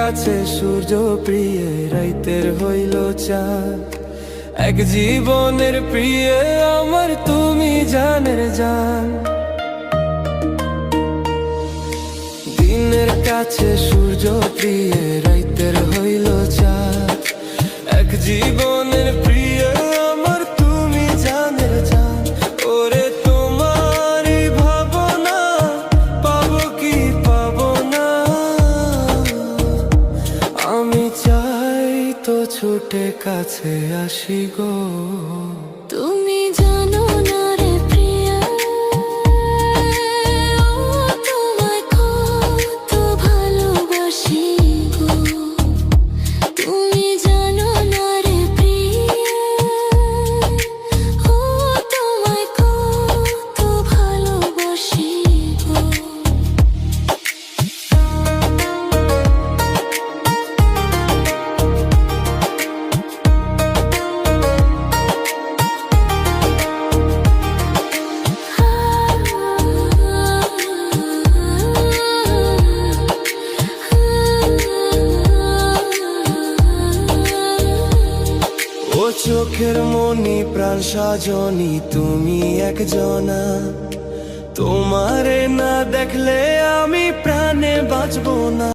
কাছে সূর্য প্রিয় রাইতের হইল চাঁদ, এক জীবনের প্রিয় আমার তুমি জানের জান। দিনের কাছে সূর্য প্রিয় রাইতের হইল চাঁদ, এক জীবনের প্রিয় আমার তুমি জানের জান। ওরে তোমারই ভাবনা পাবো কি পাবো না, আমি চাই তো ছুটে কাছে আসি গো। তুমি জানো না রে প্রিয়া, তোমায় কত ভালোবাসি গো। তুমি জানো না রে প্রিয়া, তোমায় কত ভালোবাসি গো। ও চোখের মনি প্রাণ সাজনি তুমি একজনা, তোমারে না দেখলে আমি প্রাণে বাঁচবো না।